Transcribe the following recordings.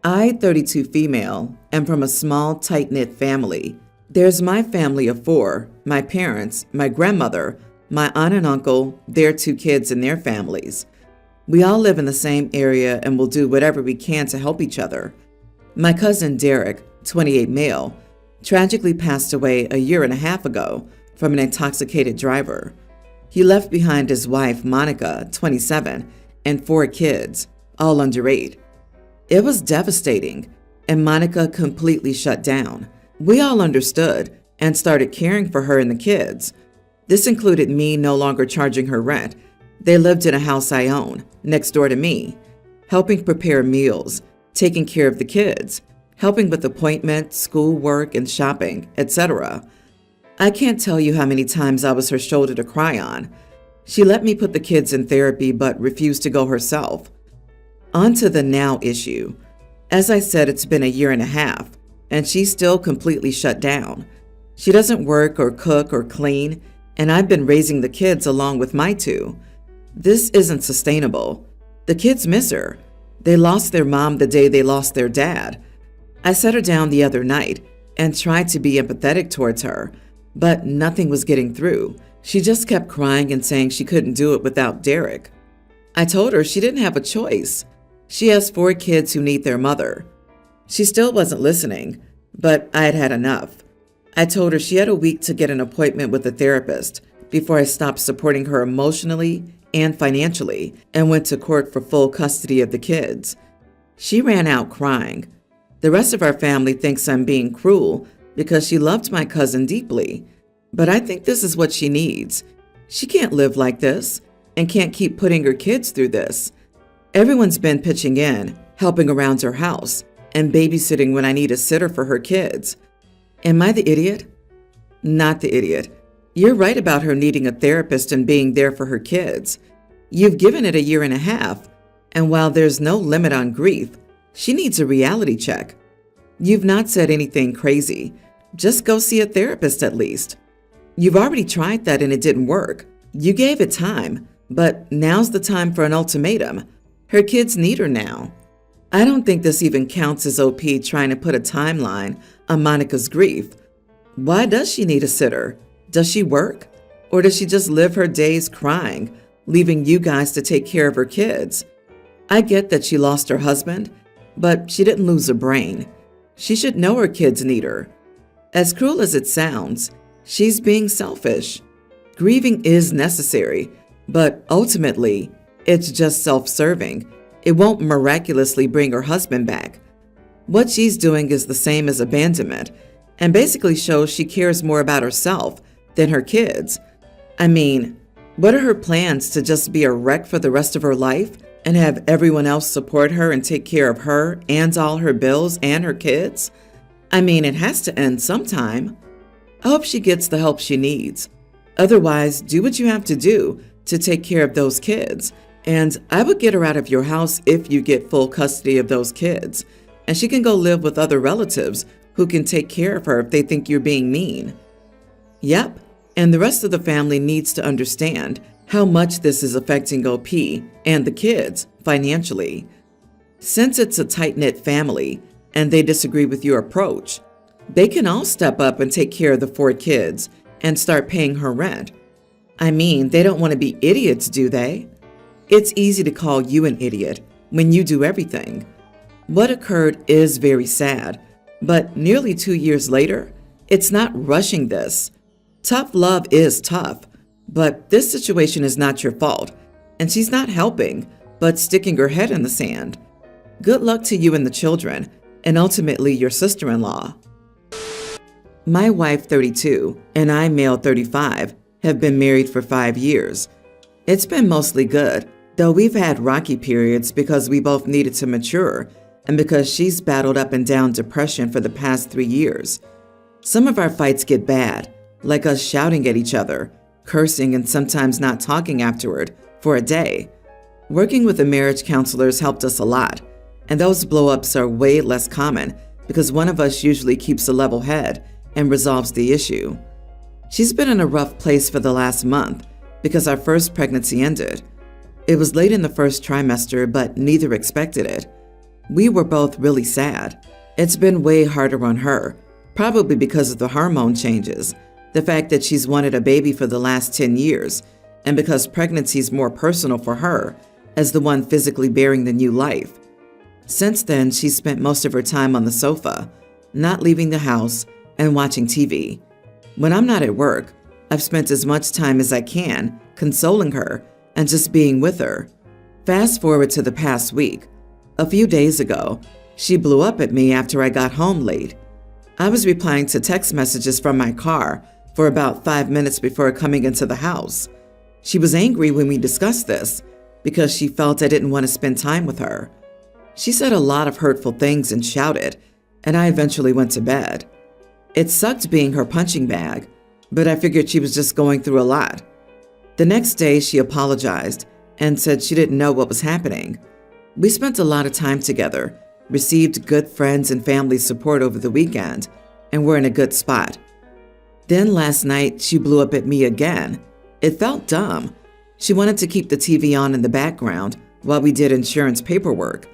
I, 32 female, am from a small, tight-knit family. There's my family of four, my parents, my grandmother, my aunt and uncle, their two kids and their families. We all live in the same area and will do whatever we can to help each other. My cousin Derek, 28 male, tragically passed away a year and a half ago from an intoxicated driver. He left behind his wife, Monica, 27, and four kids, all under 8. It was devastating, and Monica completely shut down. We all understood and started caring for her and the kids. This included me no longer charging her rent. They lived in a house I own, next door to me, helping prepare meals, taking care of the kids, helping with appointments, schoolwork, and shopping, etc. I can't tell you how many times I was her shoulder to cry on. She let me put the kids in therapy but refused to go herself. On to the now issue. As I said, it's been a year and a half, and she's still completely shut down. She doesn't work or cook or clean, and I've been raising the kids along with my two. This isn't sustainable. The kids miss her. They lost their mom the day they lost their dad. I sat her down the other night and tried to be empathetic towards her, but nothing was getting through. She just kept crying and saying she couldn't do it without Derek. I told her she didn't have a choice. She has 4 kids who need their mother. She still wasn't listening, but I had had enough. I told her she had a week to get an appointment with a therapist before I stopped supporting her emotionally and financially and went to court for full custody of the kids. She ran out crying. The rest of our family thinks I'm being cruel because she loved my cousin deeply, but I think this is what she needs. She can't live like this and can't keep putting her kids through this. Everyone's been pitching in, helping around her house, and babysitting when I need a sitter for her kids. Am I the idiot? Not the idiot. You're right about her needing a therapist and being there for her kids. You've given it a year and a half, and while there's no limit on grief, she needs a reality check. You've not said anything crazy. Just go see a therapist at least. You've already tried that and it didn't work. You gave it time, but now's the time for an ultimatum. Her kids need her now. I don't think this even counts as OP trying to put a timeline on Monica's grief. Why does she need a sitter? Does she work? Or does she just live her days crying, leaving you guys to take care of her kids? I get that she lost her husband, but she didn't lose her brain. She should know her kids need her. As cruel as it sounds, she's being selfish. Grieving is necessary, but ultimately, it's just self-serving. It won't miraculously bring her husband back. What she's doing is the same as abandonment, and basically shows she cares more about herself than her kids. I mean, what are her plans, to just be a wreck for the rest of her life and have everyone else support her and take care of her and all her bills and her kids? I mean, it has to end sometime. I hope she gets the help she needs. Otherwise, do what you have to do to take care of those kids. And I would get her out of your house if you get full custody of those kids. And she can go live with other relatives who can take care of her if they think you're being mean. Yep, and the rest of the family needs to understand how much this is affecting OP and the kids financially. Since it's a tight-knit family and they disagree with your approach, they can all step up and take care of the 4 kids and start paying her rent. I mean, they don't want to be idiots, do they? It's easy to call you an idiot when you do everything. What occurred is very sad, but nearly 2 years later, it's not rushing this. Tough love is tough, but this situation is not your fault, and she's not helping, but sticking her head in the sand. Good luck to you and the children, and ultimately your sister-in-law. My wife, 32, and I, male 35, have been married for 5 years. It's been mostly good, though we've had rocky periods because we both needed to mature and because she's battled up and down depression for the past 3 years. Some of our fights get bad, like us shouting at each other, cursing, and sometimes not talking afterward for a day. Working with a marriage counselor has helped us a lot, and those blow-ups are way less common because one of us usually keeps a level head and resolves the issue. She's been in a rough place for the last month because our first pregnancy ended. It was late in the first trimester, but neither expected it. We were both really sad. It's been way harder on her, probably because of the hormone changes, the fact that she's wanted a baby for the last 10 years, and because pregnancy is more personal for her as the one physically bearing the new life. Since then, she's spent most of her time on the sofa, not leaving the house, and watching TV. When I'm not at work, I've spent as much time as I can consoling her and just being with her. Fast forward to the past week. A few days ago, she blew up at me after I got home late. I was replying to text messages from my car for about 5 minutes before coming into the house. She was angry when we discussed this because she felt I didn't want to spend time with her. She said a lot of hurtful things and shouted, and I eventually went to bed. It sucked being her punching bag, but I figured she was just going through a lot. The next day, she apologized and said she didn't know what was happening. We spent a lot of time together, received good friends and family support over the weekend, and were in a good spot. Then last night, she blew up at me again. It felt dumb. She wanted to keep the TV on in the background while we did insurance paperwork.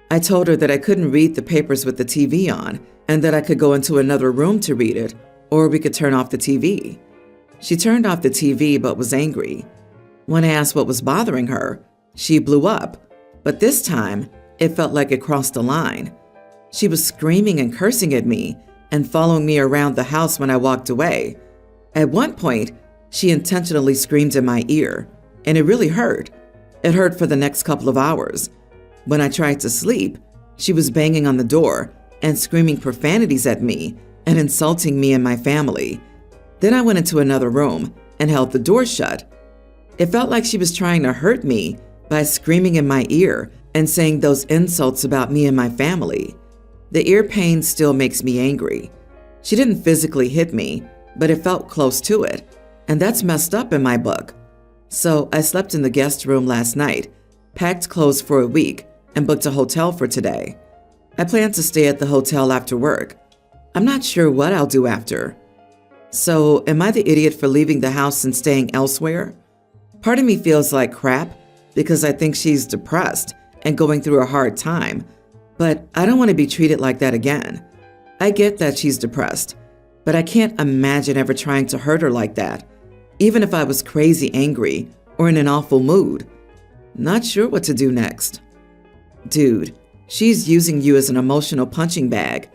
I told her that I couldn't read the papers with the TV on and that I could go into another room to read it, or we could turn off the TV. She turned off the TV but was angry. When I asked what was bothering her, she blew up, but this time it felt like it crossed the line. She was screaming and cursing at me and following me around the house when I walked away. At one point, she intentionally screamed in my ear, and it really hurt. It hurt for the next couple of hours. When I tried to sleep, she was banging on the door and screaming profanities at me and insulting me and my family. Then I went into another room and held the door shut. It felt like she was trying to hurt me by screaming in my ear and saying those insults about me and my family. The ear pain still makes me angry. She didn't physically hit me, but it felt close to it, and that's messed up in my book. So I slept in the guest room last night, packed clothes for a week, and booked a hotel for today. I plan to stay at the hotel after work. I'm not sure what I'll do after. So, am I the idiot for leaving the house and staying elsewhere? Part of me feels like crap because I think she's depressed and going through a hard time, but I don't want to be treated like that again. I get that she's depressed, but I can't imagine ever trying to hurt her like that, even if I was crazy angry or in an awful mood. Not sure what to do next. Dude, she's using you as an emotional punching bag.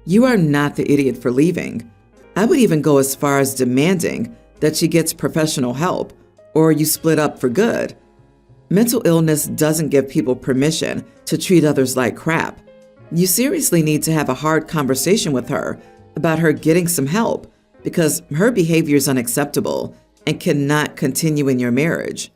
You are not the idiot for leaving. I would even go as far as demanding that she gets professional help or you split up for good. Mental illness doesn't give people permission to treat others like crap. You seriously need to have a hard conversation with her about her getting some help because her behavior is unacceptable and cannot continue in your marriage.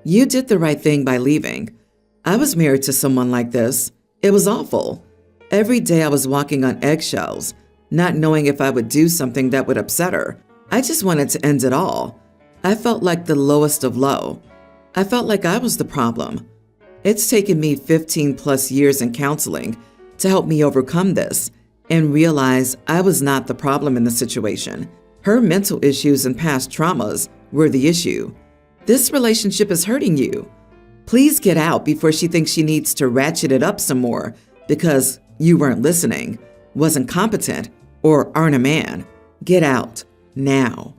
You did the right thing by leaving. I was married to someone like this. It was awful. Every day I was walking on eggshells, not knowing if I would do something that would upset her. I just wanted to end it all. I felt like the lowest of low. I felt like I was the problem. It's taken me 15 plus years in counseling to help me overcome this and realize I was not the problem in the situation. Her mental issues and past traumas were the issue. This relationship is hurting you. Please get out before she thinks she needs to ratchet it up some more because you weren't listening, wasn't competent, or aren't a man. Get out now.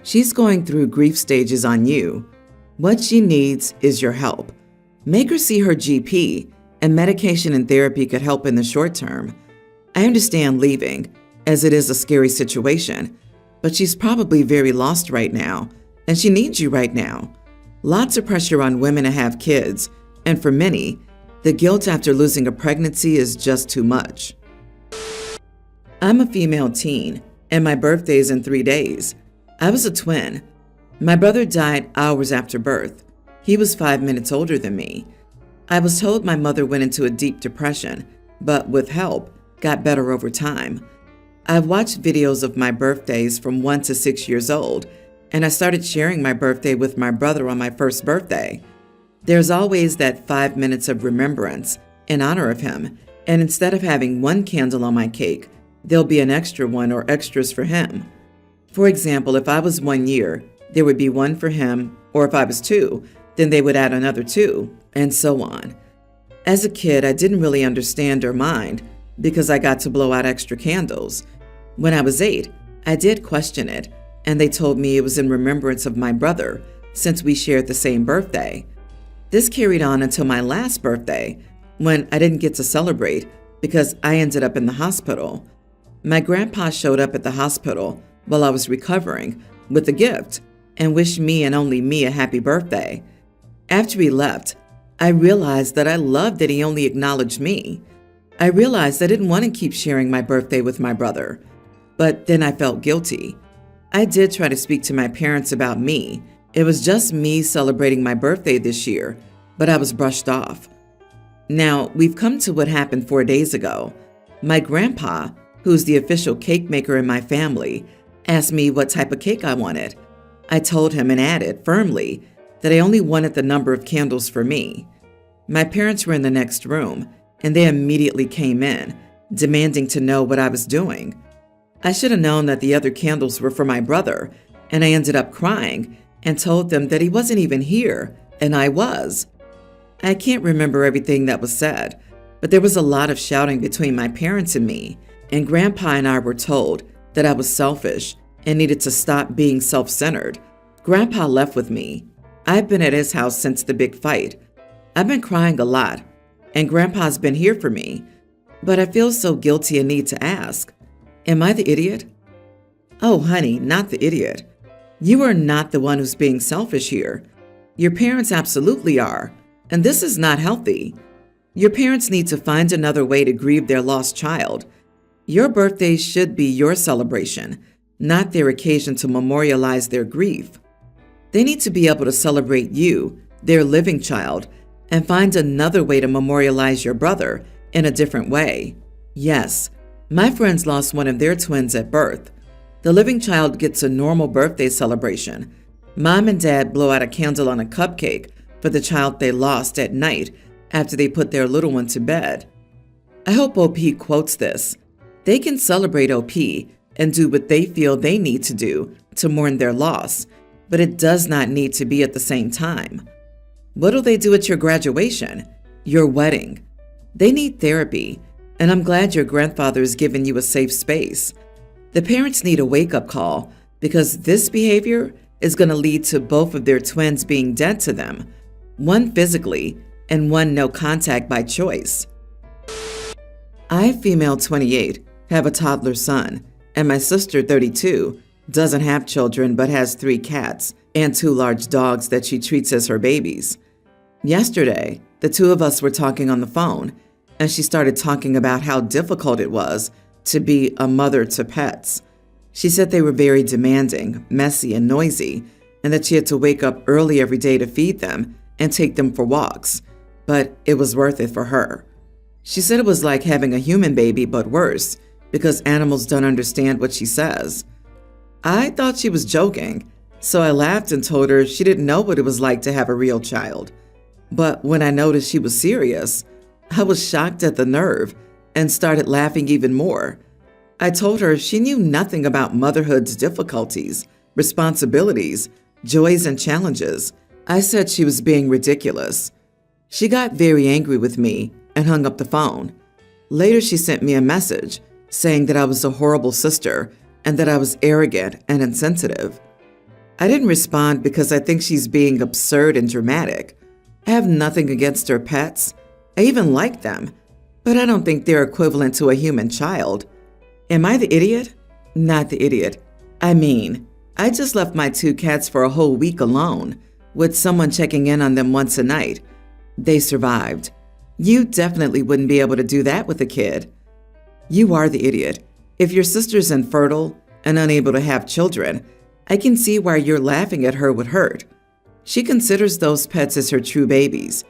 She's going through grief stages on you. What she needs is your help. Make her see her GP, and medication and therapy could help in the short term. I understand leaving, as it is a scary situation, but she's probably very lost right now, and she needs you right now. Lots of pressure on women to have kids, and for many, the guilt after losing a pregnancy is just too much. I'm a female teen, and my birthday is in 3 days. I was a twin. My brother died hours after birth. He was 5 minutes older than me. I was told my mother went into a deep depression, but with help, got better over time. I've watched videos of my birthdays from 1 to 6 years old, and I started sharing my birthday with my brother on my first birthday. There's always that 5 minutes of remembrance in honor of him, and instead of having one candle on my cake, there'll be an extra one or extras for him. For example, if I was 1 year, there would be one for him, or if I was 2, then they would add another 2, and so on. As a kid, I didn't really understand or mind because I got to blow out extra candles. When I was 8, I did question it, and they told me it was in remembrance of my brother since we shared the same birthday. This carried on until my last birthday, when I didn't get to celebrate because I ended up in the hospital. My grandpa showed up at the hospital while I was recovering with a gift and wished me and only me a happy birthday. After he left, I realized that I loved that he only acknowledged me. I realized I didn't want to keep sharing my birthday with my brother, but then I felt guilty. I did try to speak to my parents about me. It was just me celebrating my birthday this year, but I was brushed off. Now, we've come to what happened 4 days ago. My grandpa, who's the official cake maker in my family, asked me what type of cake I wanted. I told him and added firmly that I only wanted the number of candles for me. My parents were in the next room, and they immediately came in, demanding to know what I was doing. I should have known that the other candles were for my brother, and I ended up crying and told them that he wasn't even here, and I was. I can't remember everything that was said, but there was a lot of shouting between my parents and me, and Grandpa and I were told that I was selfish and needed to stop being self-centered. Grandpa left with me. I've been at his house since the big fight. I've been crying a lot, and Grandpa's been here for me, but I feel so guilty and need to ask, am I the idiot? Oh, honey, not the idiot. You are not the one who's being selfish here. Your parents absolutely are, and this is not healthy. Your parents need to find another way to grieve their lost child. Your birthday should be your celebration, not their occasion to memorialize their grief. They need to be able to celebrate you, their living child, and find another way to memorialize your brother in a different way. Yes, my friends lost one of their twins at birth. The living child gets a normal birthday celebration. Mom and Dad blow out a candle on a cupcake for the child they lost at night after they put their little one to bed. I hope OP quotes this. They can celebrate OP and do what they feel they need to do to mourn their loss, but it does not need to be at the same time. What do they do at your graduation, your wedding? They need therapy, and I'm glad your grandfather has given you a safe space. The parents need a wake-up call because this behavior is going to lead to both of their twins being dead to them, one physically and one no contact by choice. I, female 28, have a toddler son, and my sister, 32, doesn't have children but has 3 cats and 2 large dogs that she treats as her babies. Yesterday, the 2 of us were talking on the phone, and she started talking about how difficult it was to be a mother to pets. She said they were very demanding, messy, and noisy, and that she had to wake up early every day to feed them and take them for walks, but it was worth it for her. She said it was like having a human baby, but worse, because animals don't understand what she says. I thought she was joking, so I laughed and told her she didn't know what it was like to have a real child. But when I noticed she was serious, I was shocked at the nerve and started laughing even more. I told her she knew nothing about motherhood's difficulties, responsibilities, joys, and challenges. I said she was being ridiculous. She got very angry with me and hung up the phone. Later, she sent me a message saying that I was a horrible sister and that I was arrogant and insensitive. I didn't respond because I think she's being absurd and dramatic. I have nothing against her pets. I even like them, but I don't think they're equivalent to a human child. Am I the idiot? Not the idiot. I mean, I just left my 2 cats for a whole week alone, with someone checking in on them once a night. They survived. You definitely wouldn't be able to do that with a kid. You are the idiot. If your sister's infertile and unable to have children, I can see why you're laughing at her would hurt. She considers those pets as her true babies.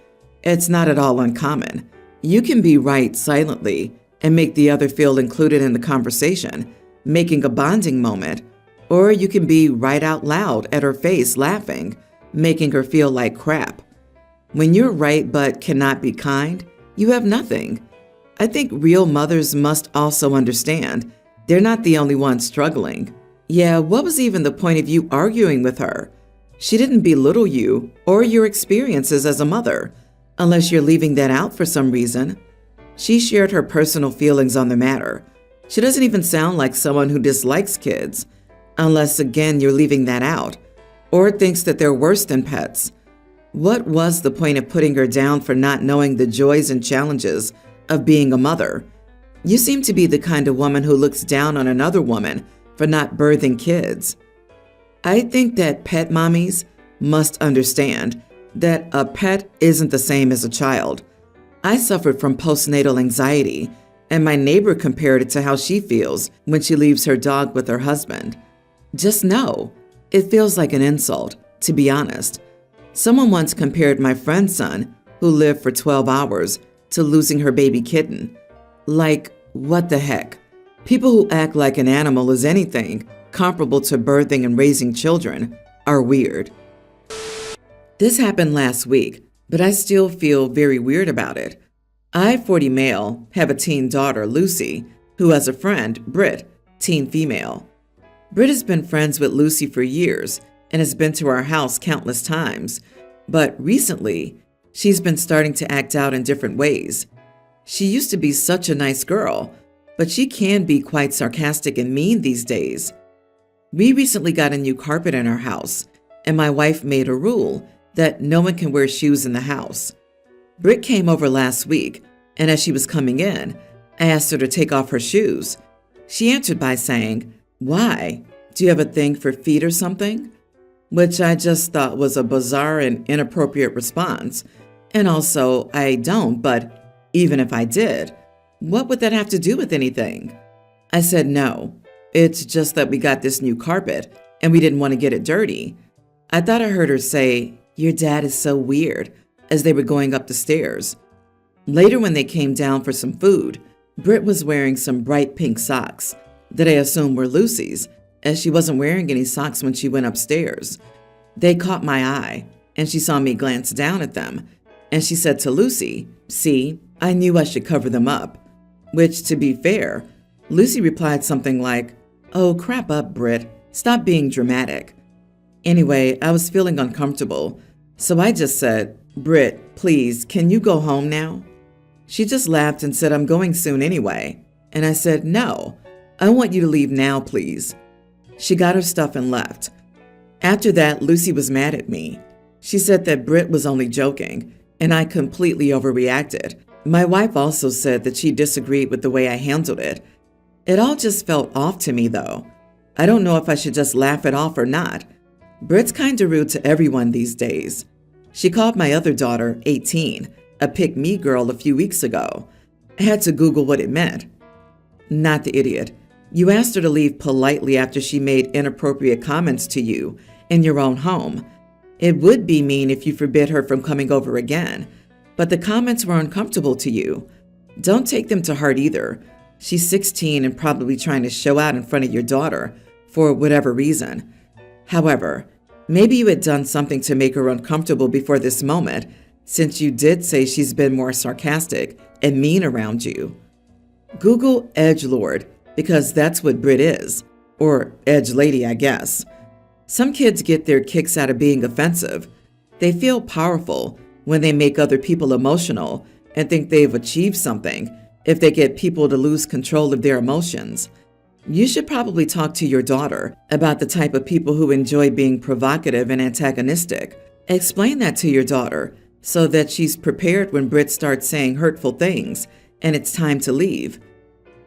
It's not at all uncommon. You can be right silently and make the other feel included in the conversation, making a bonding moment, or you can be right out loud at her face laughing, making her feel like crap. When you're right but cannot be kind, you have nothing. I think real mothers must also understand they're not the only ones struggling. Yeah, what was even the point of you arguing with her? She didn't belittle you or your experiences as a mother, unless you're leaving that out for some reason. She shared her personal feelings on the matter. She doesn't even sound like someone who dislikes kids, unless again you're leaving that out, or thinks that they're worse than pets. What was the point of putting her down for not knowing the joys and challenges of being a mother? You seem to be the kind of woman who looks down on another woman for not birthing kids. I think that pet mommies must understand that a pet isn't the same as a child. I suffered from postnatal anxiety, and my neighbor compared it to how she feels when she leaves her dog with her husband. Just know, it feels like an insult, to be honest. Someone once compared my friend's son, who lived for 12 hours, to losing her baby kitten. Like, what the heck? People who act like an animal is anything comparable to birthing and raising children are weird. This happened last week, but I still feel very weird about it. I, 40 male, have a teen daughter, Lucy, who has a friend, Britt, teen female. Britt has been friends with Lucy for years and has been to our house countless times, but recently, she's been starting to act out in different ways. She used to be such a nice girl, but she can be quite sarcastic and mean these days. We recently got a new carpet in our house, and my wife made a rule that no one can wear shoes in the house. Britt came over last week, and as she was coming in, I asked her to take off her shoes. She answered by saying, "Why? Do you have a thing for feet or something?" Which I just thought was a bizarre and inappropriate response. And also, I don't, but even if I did, what would that have to do with anything? I said no. It's just that we got this new carpet, and we didn't want to get it dirty. I thought I heard her say, "Your dad is so weird," as they were going up the stairs. Later, when they came down for some food, Britt was wearing some bright pink socks that I assumed were Lucy's, as she wasn't wearing any socks when she went upstairs. They caught my eye, and she saw me glance down at them, and she said to Lucy, "See, I knew I should cover them up." Which, to be fair, Lucy replied something like, "Oh, crap up, Britt. Stop being dramatic." Anyway, I was feeling uncomfortable, so I just said, "Britt, please, can you go home now?" She just laughed and said, "I'm going soon anyway." And I said, "No, I want you to leave now, please." She got her stuff and left. After that, Lucy was mad at me. She said that Britt was only joking, and I completely overreacted. My wife also said that she disagreed with the way I handled it. It all just felt off to me, though. I don't know if I should just laugh it off or not. Britt's kinda rude to everyone these days. She called my other daughter, 18, a pick-me girl a few weeks ago. I had to Google what it meant. Not the idiot. You asked her to leave politely after she made inappropriate comments to you in your own home. It would be mean if you forbid her from coming over again, but the comments were uncomfortable to you. Don't take them to heart either. She's 16 and probably trying to show out in front of your daughter for whatever reason. However, maybe you had done something to make her uncomfortable before this moment, since you did say she's been more sarcastic and mean around you. Google edgelord, because that's what Brit is, or edge lady, I guess. Some kids get their kicks out of being offensive. They feel powerful when they make other people emotional and think they've achieved something if they get people to lose control of their emotions. You should probably talk to your daughter about the type of people who enjoy being provocative and antagonistic. Explain that to your daughter so that she's prepared when Brit starts saying hurtful things and it's time to leave.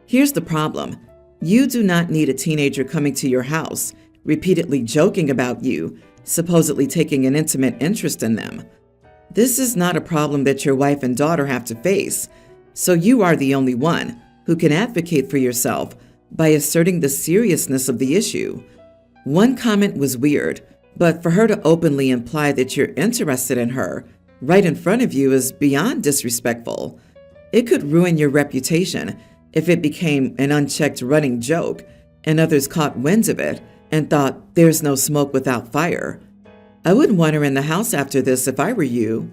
Here's the problem. You do not need a teenager coming to your house, repeatedly joking about you, supposedly taking an intimate interest in them. This is not a problem that your wife and daughter have to face, so you are the only one who can advocate for yourself by asserting the seriousness of the issue. One comment was weird, but for her to openly imply that you're interested in her right in front of you is beyond disrespectful. It could ruin your reputation if it became an unchecked running joke and others caught wind of it and thought there's no smoke without fire. I wouldn't want her in the house after this if I were you.